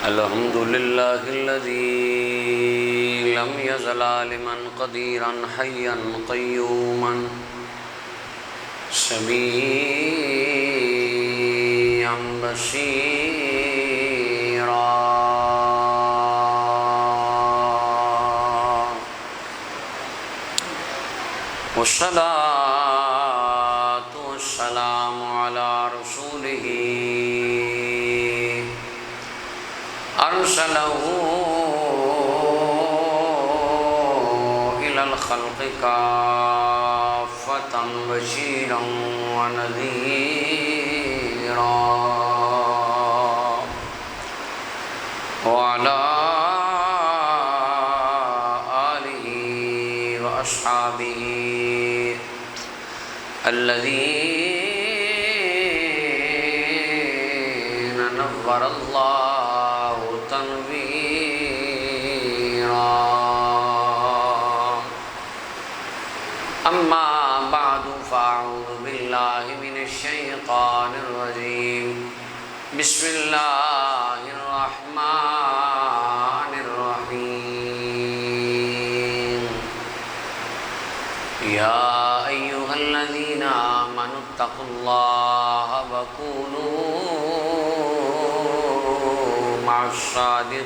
الحمد لله الذي لم يزل عالما قديرا حيا قيوما سميعا بصيرا والصلاة والسلام على رسوله أرسله إلى الخلق كافة بشيرا ونذيرا وعلى آله وأصحابه الذين نور الله تنويرا أما بعد فأعوذ بالله من الشيطان الرجيم بسم الله الرحمن الرحيم يا أيها الذين آمنوا اتقوا الله وكونوا مع الصادقين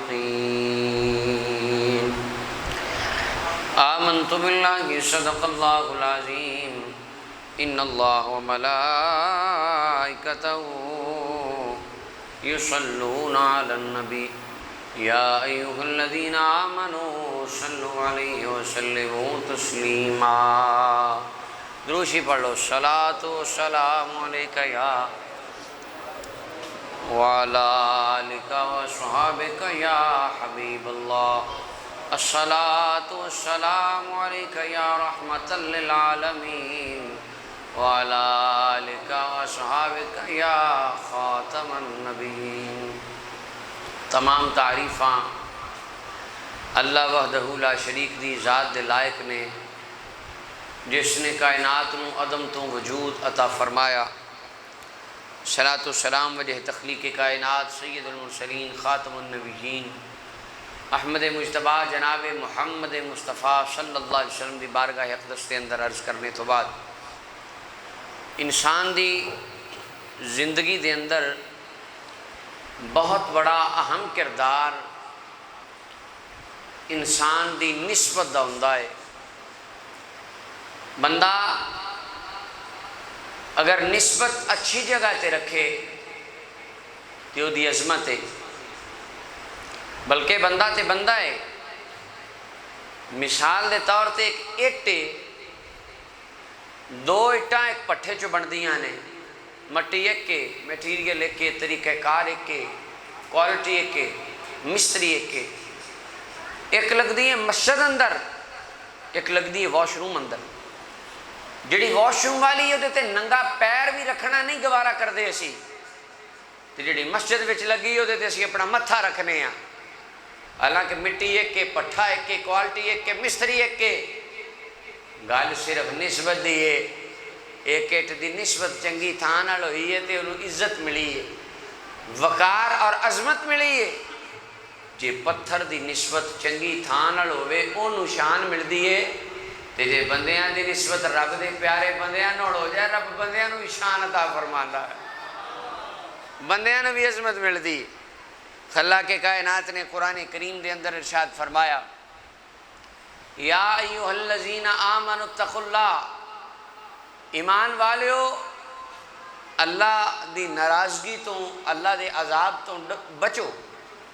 آمنت بالله صدق الله العظيم إن الله وملائكته يصلون على النبي يا أيها الذين آمنوا صلوا عليه وسلموا تسليما دروشی پڑھ لو الصلاة والسلام علیک یا وعلی آلک وصحابک یا حبیب اللہ الصلاة والسلام علیک یا رحمتا للعالمین وعلی آلک وصحابک یا خاتم النبیین تمام تعریفاں اللہ وحدہ لا شریک دی ذات دے لائق نے جس نے کائنات نو عدم تو وجود عطا فرمایا صلاۃ و سلام وجہ تخلیق کائنات سید المرسلین خاتم النبیین احمد مجتبی جناب محمد مصطفیٰ صلی اللہ علیہ وسلم دی بارگاہ اقدس کے اندر عرض کرنے تو بعد انسان دی زندگی دے اندر بہت بڑا اہم کردار انسان دی نسبت دا ہوندا ہے بندہ اگر نسبت اچھی جگہ تے رکھے تو وہ دی عظمت ہے بلکہ بندہ تے بندہ ہے مثال دے طور تے ایک اٹ دو اٹاں ایک پٹھے چو بندیاں نے مٹی ایک کے میٹیریل ایک کے طریقہ کار ایک کے کوالٹی ایک کے مستری ایک کے ایک لگ دی ہے مسجد اندر ایک لگ دی ہے واش روم اندر جڑی واش روم والی ہے تے ننگا پیر بھی رکھنا نہیں گوارا کر دے اسی تے جڑی مسجد وچ لگی ہے تے اسی اپنا متھا رکھنے ہیں حالانکہ مٹی ایک کے پٹھا ایک کے کوالٹی ایک کے مستری ایک کے گل صرف نسبت دی ہے ایک اٹ دی نسبت چنگی تھان نال ہوئی ہے تے انہوں عزت ملی ہے وقار اور عظمت ملی ہے جے پتھر دی نسبت چنگی تھان نال ہوئے انہوں شان مل دی ہے تے جے بندیاں دی نسبت رب دے پیارے بندیاں نال ہو جائے رب بندیاں نو بھی شان عطا فرماندا ہے بندیاں نو بھی عظمت مل دی خلا کے کائنات نے قرآن کریم دے اندر ارشاد فرمایا یا ایھا الذین آمنوا اتقوا اللہ ایمان والیو اللہ دی ناراضگی تو اللہ دے عذاب تو بچو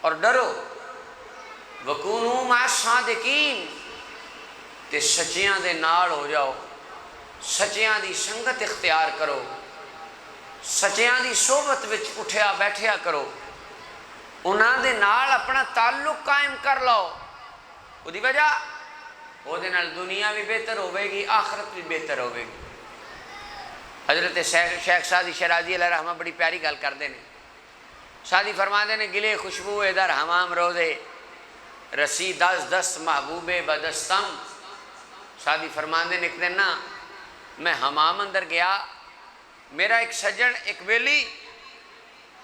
اور ڈرو وکونوا مع الصادقین تے سچیاں دے نال ہو جاؤ سچیاں دی سنگت اختیار کرو سچیاں دی صحبت وچ اٹھیا بیٹھیا کرو انہاں دے نال اپنا تعلق قائم کر لو وہ دی وجہ وہ دے نال دنیا بھی بہتر ہوئے گی آخرت بھی بہتر ہوئے گی حضرت شیخ سعدی شیرازی علیہ رحمہ بڑی پیاری گل کر دینے سعدی فرما دینے گلے خوشبو ادھر حمام روزے رسی دست دست محبوب بدستم سعدی فرما دینے ایک دن نا میں حمام اندر گیا میرا ایک سجن ایک ویلی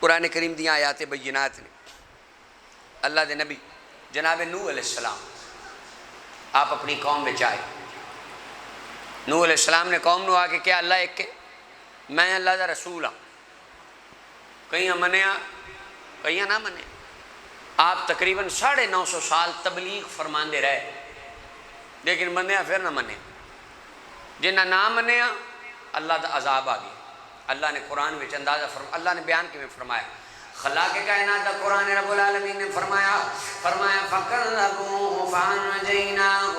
قرآن کریم دیاں آیات بینات نے۔ اللہ دے نبی جناب نوح علیہ السلام آپ اپنی قوم میں آئے۔ نوح علیہ السلام نے قوم نو آ کے کیا اللہ ایک کے، میں اللہ دا رسول ہاں، کہیں منیا کہیں نہ منے۔ آپ تقریباً 950 سال تبلیغ فرماندے رہے، لیکن منیا پھر نہ منے۔ جنہ نہ منیا اللہ دا عذاب آ گیا۔ اللہ نے قرآن میں اندازہ اللہ نے بیان کے میں فرمایا، خلاق کائنات دا قرآن رب العالمین نے فرمایا فَكَذَّبُوهُ فَأَنْجَيْنَاهُ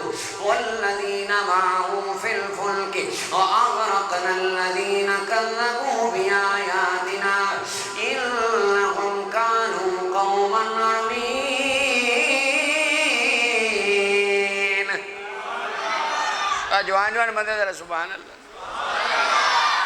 وَالَّذِينَ مَعَهُ فِي الْفُلْكِ وَأَغْرَقْنَا الَّذِينَ كَذَّبُوا بِآيَاتِنَا إِنَّهُمْ كَانُوا قَوْمًا عَمِينَ۔ جوان بندے ذرا سبحان اللہ۔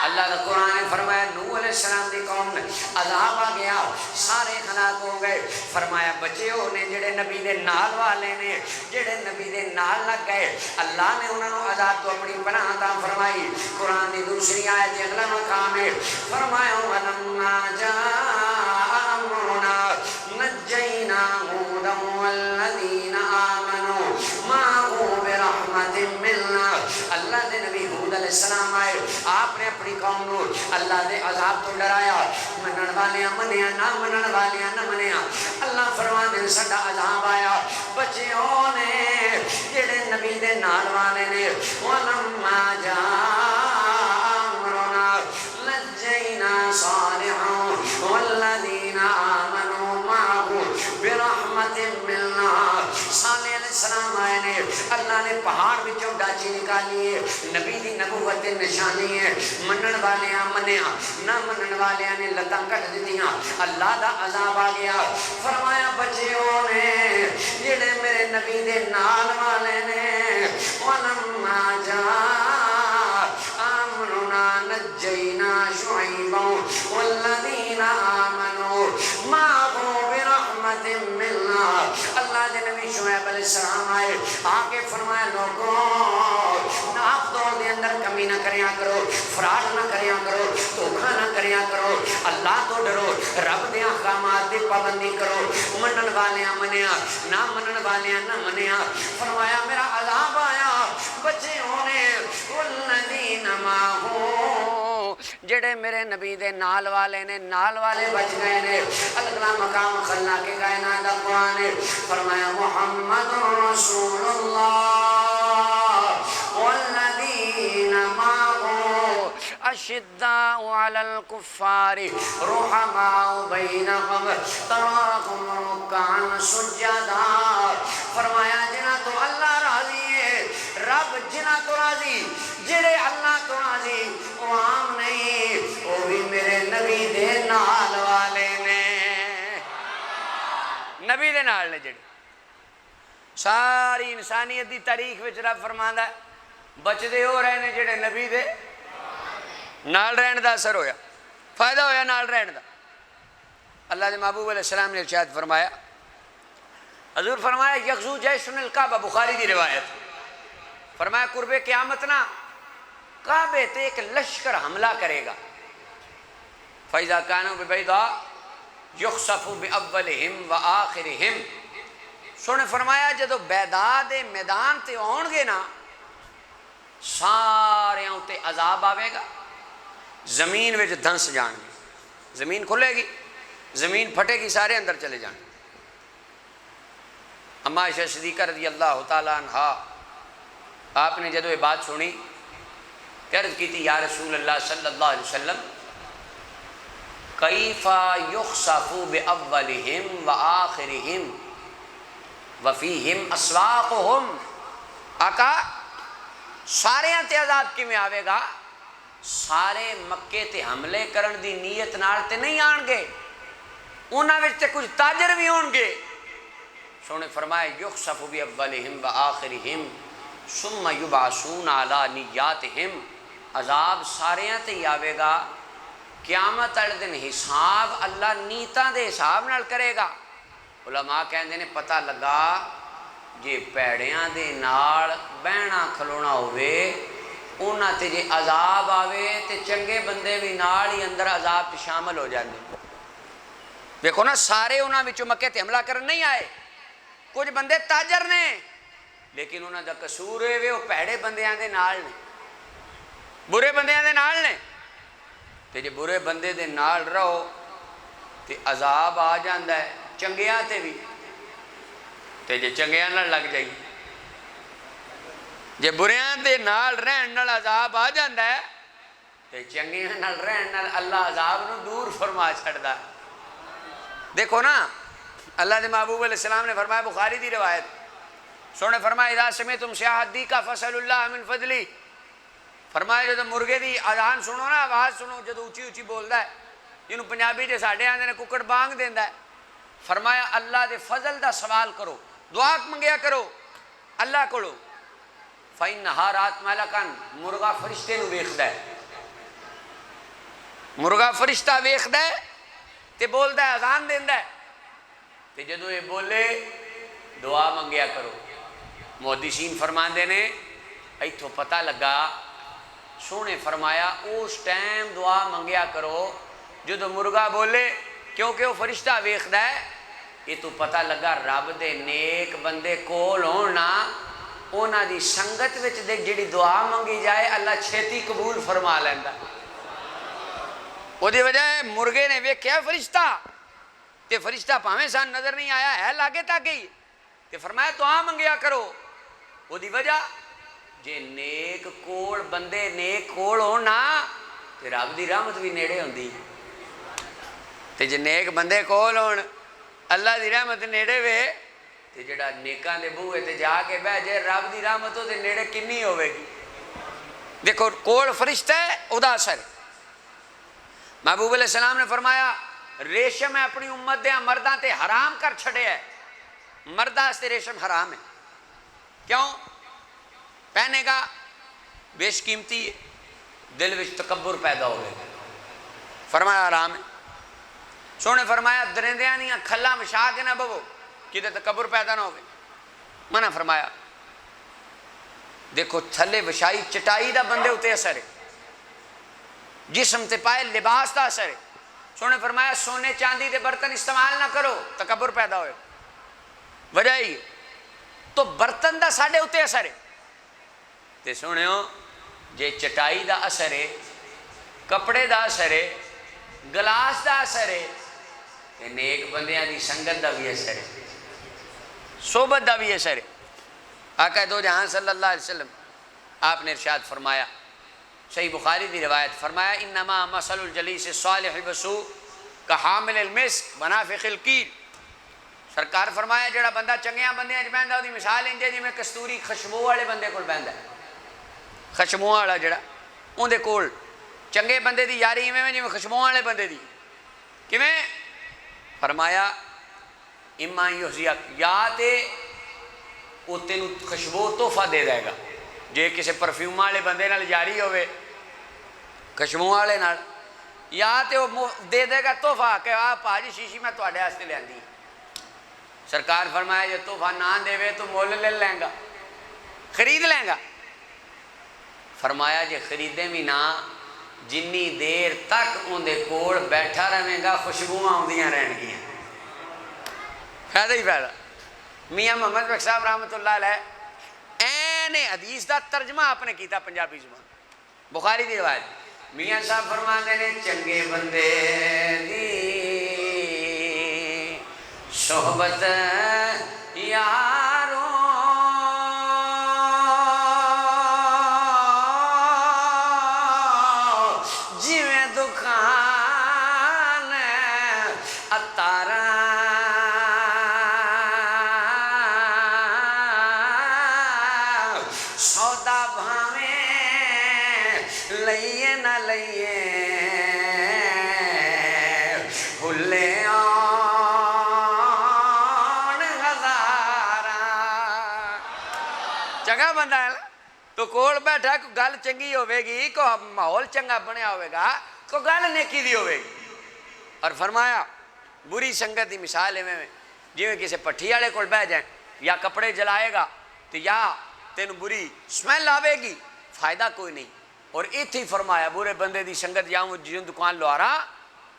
اللہ کا قرآن نے فرمایا نوح علیہ السلام دی قوم نے عذاب آ گیا، سارے ہلاک ہو گئے۔ فرمایا بچے ہو نے جڑے نبی دے نال والے نے، جڑے نبی دے نال لگ گئے، اللہ نے انہوں نے عذاب تو اپنی پناہ عطا فرمائی۔ قرآن دی دوسری آیت اگلا مقام ہے، فرمایا وَلَمَّا جَاءَ أَمْرُنَا نَجَّيْنَا هُودًا وَالَّذِينَ آمَنُوا مَعَهُ بِرَحْمَةٍ مِّنَّا۔ اللہ دے نبی ہود علیہ السلام آئے، آپ نے اپنی قوم نو اللہ دے عذاب تو ڈرایا، منن والیاں منیا نہ منن والیاں نہ منیا۔ اللہ فرما دے ساڈا عذاب آیا، بچیوں نے جڑے نبی دے نال والے نے وَلَمَّا جَاءَ أَمْرُنَا نَجَّيْنَا صَالِحًا وَالَّذِينَ آمَنُوا مَعَهُ بِرَحْمَةٍ مِّنَّا۔ صالح علیہ السلام آئے نے، اللہ نے پہاڑ وچوں ڈاچی نکالی ہے، نبی دی نبوت نشانی ہے، منن والیاں منیا نہ منن والیاں نے لتاں کٹ دتیاں، اللہ دا عذاب آ گیا۔ فرمایا بچیوں نے جڑے میرے نبی دے نال والے نے وَلَمَّا جَاءَ أَمْرُنَا نَجَّيْنَا شُعَيْبًا وَالَّذِينَ آمَنُوا مَعَهُ بِرَحْمَةٍ مِّنَّا۔ اللہ دے نبی شعیب علیہ السلام آئے، آگے فرمایا لوگوں ناف دور دے اندر کمی نہ کریا کرو، فراڈ نہ کریا کرو، دھوکہ نہ کریا کرو، اللہ تو ڈرو، رب دے احکامات دی پابندی کرو، منن والیاں منیا نہ منن والیاں نہ منیا۔ فرمایا میرا عذاب آیا، بچے ہونے والذین معہو جڑے میرے نبی دے نال والے نے، نال والے بچ گئے نے۔ اگلا مقام خلاق کائنات دا قرآن ہے، فرمایا محمد رسول اللہ والذین معہو اشداء علی الکفار رحماء بینہم تراہم رکعا سجدا۔ فرمایا جنہ تو اللہ راضی ہے، رب جنہ تو راضی، جڑے اللہ تو راضی وہ عام نہیں، وہ بھی میرے نبی دے نال والے نے، نبی دے نال نے جڑے۔ ساری انسانیت دی تاریخ وچ رب فرماندا ہے بچدے ہو رہے نے جڑے نبی دے نال رہن دا اثر ہویا، فائدہ ہویا نال رہن دا۔ اللہ دے محبوب علیہ السلام نے ارشاد فرمایا، حضور فرمایا یغزو جیشن الکعبہ، بخاری دی روایت، فرمایا قرب قیامت نا کعبے تے ایک لشکر حملہ کرے گا، فَإِذَا كَانُوا بِبَيْضَاءَ يُخْصَفُ بِأَوَّلِهِمْ وَآخِرِهِمْ۔ سونے فرمایا جدو بیداء دے میدان تے آن گے نا سارے تے عذاب آوے گا، زمین وچ دھنس جان گے، زمین کھلے گی، زمین پھٹے گی، سارے اندر چلے جان گے۔ اما عائشہ صدیقہ رضی اللہ تعالیٰ عنہا آپ نے جدو یہ بات سنی عرض کی تھی یا رسول اللہ صلی اللہ علیہ وسلم کیف یخسف باولہم وآخرہم وفیہم اسواقہم۔ آقا سارے تے عذاب کی میں آوے گا، سارے مکے تے حملے کرن دی نیت نال تے نہیں آن گے، انہاں وچ تے کچھ تاجر بھی ہون گے۔ سونے فرمائے یخسف باولہم وآخرہم ثم یبعثون علی نیاتہم۔ عذاب سارے تے ہی آوے گا، قیامت والے دن حساب اللہ نیتاں دے حساب نال کرے گا۔ علماء کہندے نے پتہ لگا جے پیڑیاں دے نال بہنا کھلونا ہوئے انہاں تے جے عذاب آوے تے چنگے بندے بھی نال ہی اندر عذاب تے شامل ہو جاندے۔ دیکھو نا سارے انہاں وچوں مکے تے حملہ کرن نہیں آئے، کچھ بندے تاجر نے لیکن انہاں دا قصور ہوئے وہ پیڑے بندیاں دے نال نے، برے بندیاں دے نال نے، تے جے برے بندے دے نال رہو تے عذاب آ جاندا ہے چنگیاں تے بھی، تے جے چنگیاں نال لگ جائی جے بریاں دے نال رہن نال عذاب آ جاندا ہے تے چنگیاں نال رہن نال اللہ عذاب نو دور فرما چھڑدا ہے۔ دیکھو نا اللہ دے محبوب علیہ السلام نے فرمایا، بخاری دی روایت، سونے فرمایا اذا سمعتم صیاح الدیکا فاسألوا اللہ من فضلی، فرمایا جدو مرغے دی اذان سنو نا، آواز سنو جدو اچھی اچھی بولدا ہے، جنہوں پنجابی جے ساڈے آندے نے ککڑ بانگ دیندا ہے، فرمایا اللہ دے فضل دا سوال کرو، دعا منگیا کرو اللہ کولو، فإنہا رات ملکن، مرغا فرشتے نو ویکھدا ہے، مرغا فرشتہ ویکھدا ہے تے بولدا ہے اذان دیندا ہے، تے جدو یہ بولے دعا منگیا کرو۔ محدثین فرماندے نے ایتھوں پتہ لگا سونے فرمایا اس ٹائم دعا منگیا کرو جدو مرغا بولے، کیونکہ وہ فرشتہ ویکھدا ہے، یہ تو پتہ لگا رب دے نیک بندے کول ہونا اونا دی سنگت وچ دے جڑی دعا منگی جائے اللہ چھیتی قبول فرما لیندا۔ وہ دی وجہ ہے مرغے نے ویکھیا فرشتہ تے فرشتہ پاویں سان نظر نہیں آیا ہے لاگے تاکہ ہی تے فرمایا دعا منگیا کرو۔ وہ دی وجہ جے نیک کول بندے نیک کول ہونا تے رب دی رحمت بھی نیڑے ہوندی، تے جے نیک بندے کول ہون اللہ دی رحمت نیڑے وے تے جڑا نیکاں دے بوئے تے جا کے بہ جے رب دی رحمت تے نیڑے کنی ہوے گی۔ دیکھو کول فرشتہ ہے او دا اثر، محبوب علیہ السلام نے فرمایا ریشم ہے اپنی امت دے مرداں تے حرام کر چھڑے ہے، مرداں سے ریشم حرام ہے، کیوں؟ پہنے گا بیش قیمتی ہے، دل وچ تکبر پیدا ہوئے، فرمایا حرام ہے۔ سونے فرمایا درندیاں دیاں کھلا وچھا کے نہ بوو کدے تکبر پیدا نہ ہوئے، منع فرمایا۔ دیکھو تھلے وچھائی چٹائی دا بندے ہوتے اثر ہے، جسم تے پائے لباس دا اثر ہے، سونے فرمایا سونے چاندی دے برتن استعمال نہ کرو تکبر پیدا ہوئے، وجہ ہی تو برتن دا ساڑھے ہوتے اثر ہے، تے سونے ہو جے چٹائی دا اثر ہے، کپڑے دا اثر ہے، گلاس دا اثر ہے، تے نیک بندیاں دی سنگت دا بھی اثر ہے، صحبت دا بھی اثر ہے۔ آقا دو جہاں صلی اللہ علیہ وسلم آپ نے ارشاد فرمایا، صحیح بخاری دی روایت، فرمایا انما مثل الجلیس الصالح بسو کحامل المسک ونافخ الکیر، سرکار فرمایا جڑا بندہ چنگیاں بندیاں بہندا دی مثال انجے جی میں کستوری خشبو والے بندے کول بہندا ہے، خشبو والا جڑا اون دے کول چنگے بندے دی یاری ایویں جی میں خشبو والے بندے دی، کیویں؟ فرمایا اما یحزیک، یا تے او تینوں خشبو تحفہ دے دے گا، جے کسی پرفیوم والے بندے نال یاری ہوئے خشبو والے نال، یا تے وہ دے دے گا تحفہ کہ آ پاجی شیشی میں تواڈے واسطے لیندی، سرکار فرمایا جے تحفہ نہ دے تو مول لے لیں گا، خرید لیں گا، فرمایا جے خریدیں بھی نہ جنی دیر تک ان دے کول بیٹھا رہے گا خوشبوواں آندیاں رہن گیاں، فائدہ ہی فائدہ۔ میاں محمد بخش صاحب رحمۃ اللہ علیہ این حدیث دا ترجمہ آپ نے کیتا پنجابی زبان، بخاری دی روایت، میاں صاحب فرماندے نے چنگے بندے دی صحبت یاروں جویں دکان اتارا سودا بھاویں لئیے نہ لئیے بھلے چنگا بندہ ہے تو کول بیٹھا کوئی گل چنگی ہوئے گی، کوئی ماحول چنگا بنیا ہوئے گا، کوئی گل نیکی دی ہوئے گی۔ اور فرمایا بری سنگت دی مثال ہے میں جی کسی پٹھی والے کول بہ جائیں یا کپڑے جلائے گا تو یا تینوں بری سمیل آوے گی، فائدہ کوئی نہیں۔ اور ایتھے ہی فرمایا برے بندے دی سنگت یا جن دکان لوارا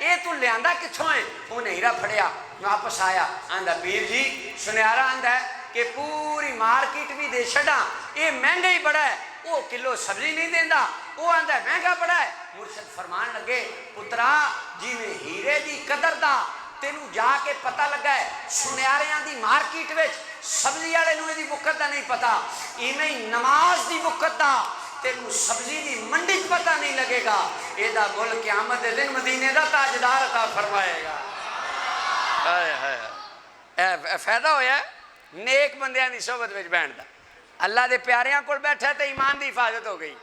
یہ تو لیا کتوں ہے؟ انہیں ہیرا پھڑیا واپس آیا آندا پیر جی سنیارا آندا ہے کہ پوری مارکیٹ بھی دے چھڑا یہ مہنگا ہی بڑا ہے وہ کلو سبزی نہیں دینا وہ آندا ہے مہنگا بڑا ہے مرشد فرمان لگے پترا جی میں ہیرے دی قدر دا تینوں جا کے پتہ لگا ہے سنیاریاں دی مارکیٹ وچ سبزی والے نوں دی وقت دا نہیں پتا ایویں ہی نماز دی وقت دا تینوں سبزی دی منڈی پتہ نہیں لگے گا یہ دا مل قیامت دے دن مدینے دا تاجدار عطا فرمائے گا فائدہ ہویا ہے نیک بندیاں دی صحبت وچ بیٹھن دا اللہ دے پیاریاں کول بیٹھا تے ایمان دی حفاظت ہو گئی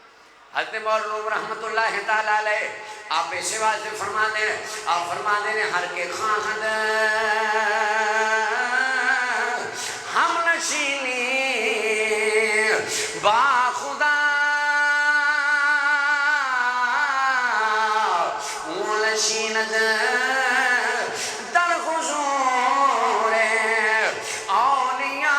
حضرت مولانا رحمت اللہ تعالیٰ علیہ آپ ایسے واسطے فرماتے ہیں آپ فرماتے ہیں ہر کے خواہد ہم نشینی با خدا نشیند در حضور اولیاء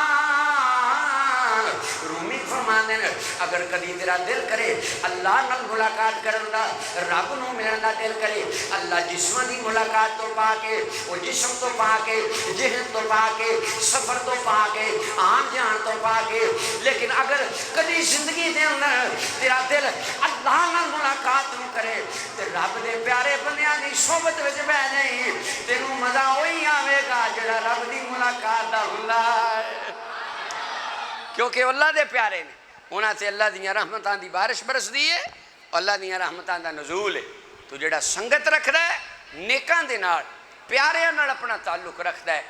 رومی فرماتے ہیں اگر کدی تیرا دل کرے اللہ نال ملاقات کرن دا رب نو ملن دا دل کرے اللہ جسم دی ملاقات تو پا کے وہ جسم تو پا کے ذہن تو پا کے سفر تو پا کے آن جان تو پا کے لیکن اگر کدی زندگی دے اندر تیرا دل اللہ نال ملاقات نو کرے تے رب دے پیارے بندیاں دی صحبت وچ بیٹھ جائیں تینوں مزہ وہی آوے گا جڑا رب دی ملاقات دا ہوندا ہے کیونکہ اللہ دے پیارے نے انہاں تے اللہ دیاں رحمتاں دی بارش برس دی ہے اللہ دیاں رحمتاں دا نزول ہے تو جڑا سنگت رکھدا ہے نیکاں دے نال پیاریاں نال اپنا تعلق رکھدا ہے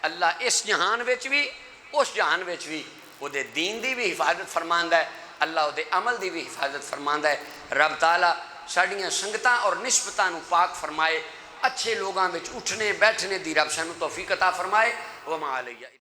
اللہ اس جہان وچ بھی اس جہان وچ بھی او دے دین دی بھی حفاظت فرماندا ہے اللہ او دے عمل دی بھی حفاظت فرماندا ہے رب تعالیٰ ساڈیاں سنگتاں اور نسبتاں نو پاک فرمائے اچھے لوگاں وچ اٹھنے بیٹھنے دی رب سانوں توفیق عطا فرمائے وما علیہ